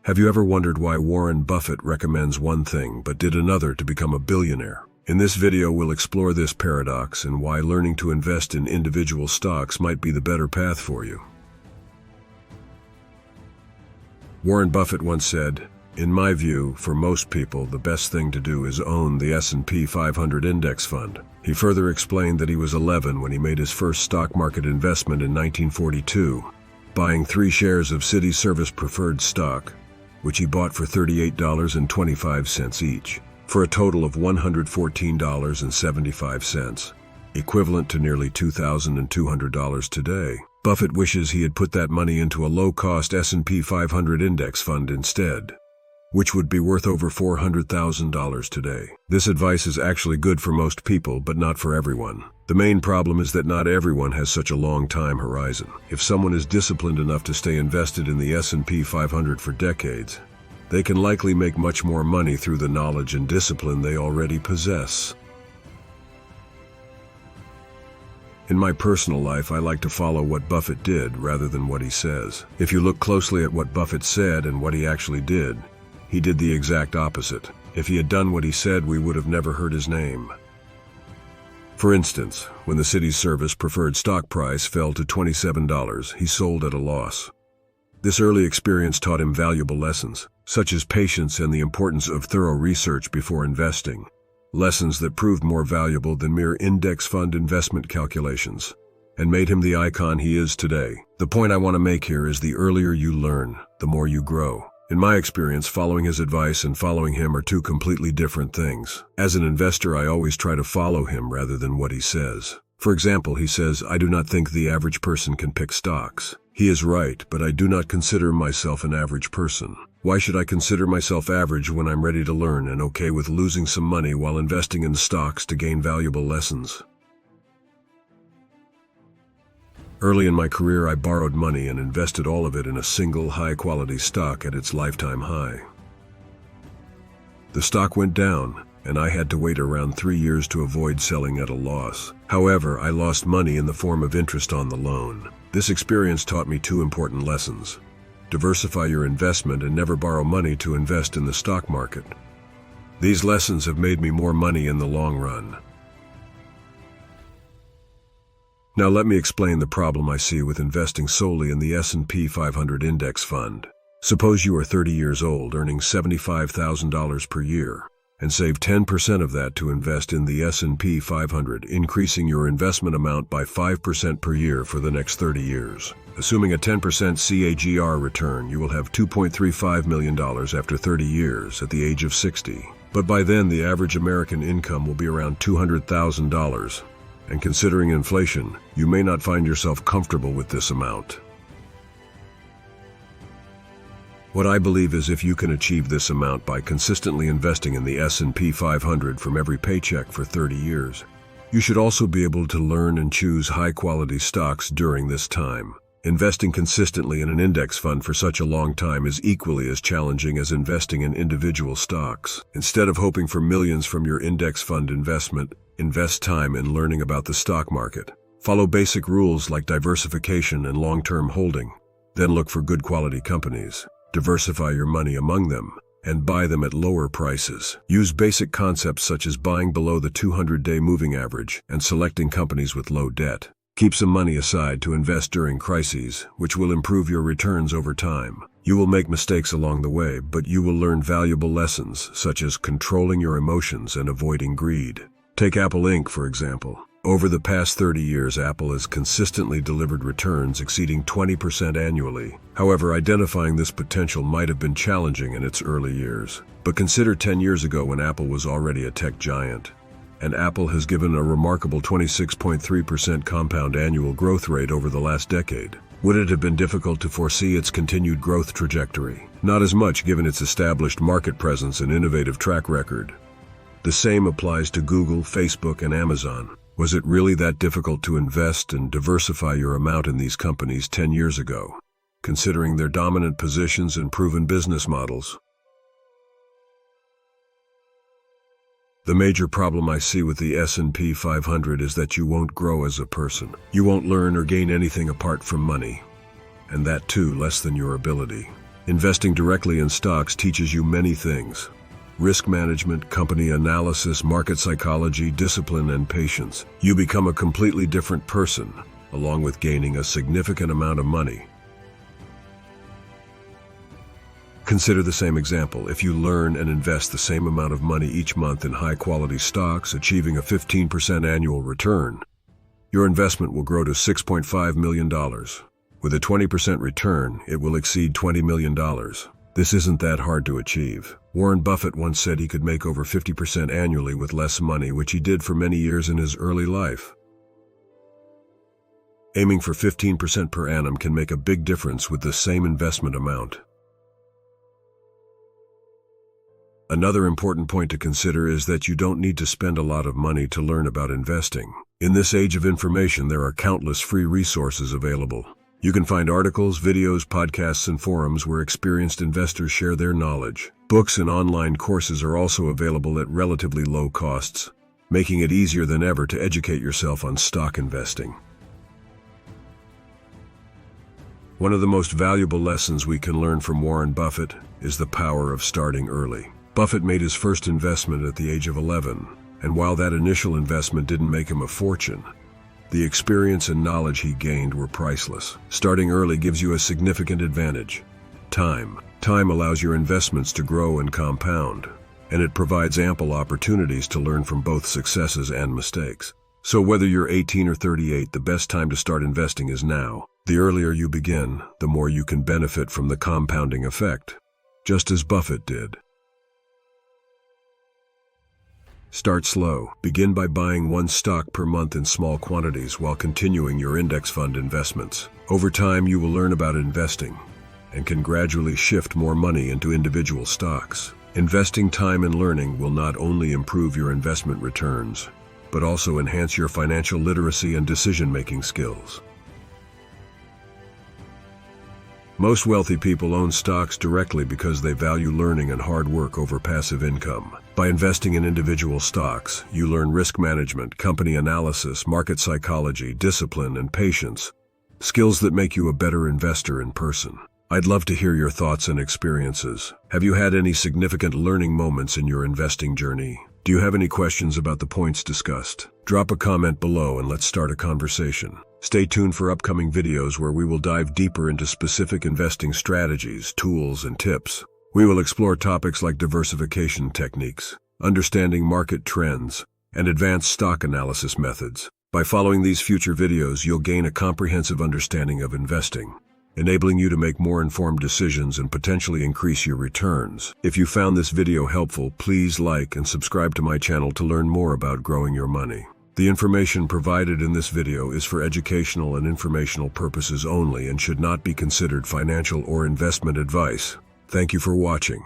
Have you ever wondered why Warren Buffett recommends one thing but did another to become a billionaire? In this video, we'll explore this paradox and why learning to invest in individual stocks might be the better path for you. Warren Buffett once said, "In my view, for most people, the best thing to do is own the S&P 500 index fund." He further explained that he was 11 when he made his first stock market investment in 1942, buying 3 shares of Citi Service preferred stock, which he bought for $38.25 each, for a total of $114.75, equivalent to nearly $2,200 today. Buffett wishes he had put that money into a low-cost S&P 500 index fund instead, which would be worth over $400,000 today. This advice is actually good for most people, but not for everyone. The main problem is that not everyone has such a long time horizon. If someone is disciplined enough to stay invested in the S&P 500 for decades, they can likely make much more money through the knowledge and discipline they already possess. In my personal life, I like to follow what Buffett did rather than what he says. If you look closely at what Buffett said and what he actually did, he did the exact opposite. If he had done what he said, we would have never heard his name. For instance, when the Citi Service preferred stock price fell to $27, he sold at a loss. This early experience taught him valuable lessons, such as patience and the importance of thorough research before investing. Lessons that proved more valuable than mere index fund investment calculations, and made him the icon he is today. The point I want to make here is the earlier you learn, the more you grow. In my experience, following his advice and following him are two completely different things. As an investor, I always try to follow him rather than what he says. For example, he says, "I do not think the average person can pick stocks." He is right, but I do not consider myself an average person. Why should I consider myself average when I'm ready to learn and okay with losing some money while investing in stocks to gain valuable lessons? Early in my career, I borrowed money and invested all of it in a single high-quality stock at its lifetime high. The stock went down, and I had to wait around 3 years to avoid selling at a loss. However, I lost money in the form of interest on the loan. This experience taught me 2 important lessons. Diversify your investment and never borrow money to invest in the stock market. These lessons have made me more money in the long run. Now let me explain the problem I see with investing solely in the S&P 500 index fund. Suppose you are 30 years old, earning $75,000 per year, and save 10% of that to invest in the S&P 500, increasing your investment amount by 5% per year for the next 30 years. Assuming a 10% CAGR return, you will have $2.35 million after 30 years at the age of 60. But by then, the average American income will be around $200,000. And considering inflation, you may not find yourself comfortable with this amount. What I believe is if you can achieve this amount by consistently investing in the S&P 500 from every paycheck for 30 years, you should also be able to learn and choose high-quality stocks during this time. Investing consistently in an index fund for such a long time is equally as challenging as investing in individual stocks. Instead of hoping for millions from your index fund investment, invest time in learning about the stock market. Follow basic rules like diversification and long-term holding. Then look for good quality companies. Diversify your money among them and buy them at lower prices. Use basic concepts such as buying below the 200-day moving average and selecting companies with low debt. Keep some money aside to invest during crises, which will improve your returns over time. You will make mistakes along the way, but you will learn valuable lessons such as controlling your emotions and avoiding greed. Take Apple Inc., for example. Over the past 30 years, Apple has consistently delivered returns exceeding 20% annually. However, identifying this potential might have been challenging in its early years. But consider 10 years ago when Apple was already a tech giant. And Apple has given a remarkable 26.3% compound annual growth rate over the last decade. Would it have been difficult to foresee its continued growth trajectory? Not as much, given its established market presence and innovative track record. The same applies to Google, Facebook, and Amazon. Was it really that difficult to invest and diversify your amount in these companies 10 years ago, considering their dominant positions and proven business models? The major problem I see with the S&P 500 is that you won't grow as a person. You won't learn or gain anything apart from money, and that too less than your ability. Investing directly in stocks teaches you many things: risk management, company analysis, market psychology, discipline, and patience. You become a completely different person, along with gaining a significant amount of money. Consider the same example. If you learn and invest the same amount of money each month in high-quality stocks, achieving a 15% annual return, your investment will grow to $6.5 million. With a 20% return, it will exceed $20 million. This isn't that hard to achieve. Warren Buffett once said he could make over 50% annually with less money, which he did for many years in his early life. Aiming for 15% per annum can make a big difference with the same investment amount. Another important point to consider is that you don't need to spend a lot of money to learn about investing. In this age of information, there are countless free resources available. You can find articles, videos, podcasts, and forums where experienced investors share their knowledge. Books and online courses are also available at relatively low costs, making it easier than ever to educate yourself on stock investing. One of the most valuable lessons we can learn from Warren Buffett is the power of starting early. Buffett made his first investment at the age of 11, and while that initial investment didn't make him a fortune, the experience and knowledge he gained were priceless. Starting early gives you a significant advantage: time. Time allows your investments to grow and compound, and it provides ample opportunities to learn from both successes and mistakes. So whether you're 18 or 38, the best time to start investing is now. The earlier you begin, the more you can benefit from the compounding effect, just as Buffett did. Start slow. Begin by buying one stock per month in small quantities while continuing your index fund investments. Over time, you will learn about investing and can gradually shift more money into individual stocks. Investing time and learning will not only improve your investment returns, but also enhance your financial literacy and decision-making skills. Most wealthy people own stocks directly because they value learning and hard work over passive income. By investing in individual stocks, you learn risk management, company analysis, market psychology, discipline, and patience, skills that make you a better investor in person. I'd love to hear your thoughts and experiences. Have you had any significant learning moments in your investing journey? Do you have any questions about the points discussed? Drop a comment below and let's start a conversation. Stay tuned for upcoming videos where we will dive deeper into specific investing strategies, tools, and tips. We will explore topics like diversification techniques, understanding market trends, and advanced stock analysis methods. By following these future videos, you'll gain a comprehensive understanding of investing, enabling you to make more informed decisions and potentially increase your returns. If you found this video helpful, please like and subscribe to my channel to learn more about growing your money. The information provided in this video is for educational and informational purposes only and should not be considered financial or investment advice. Thank you for watching.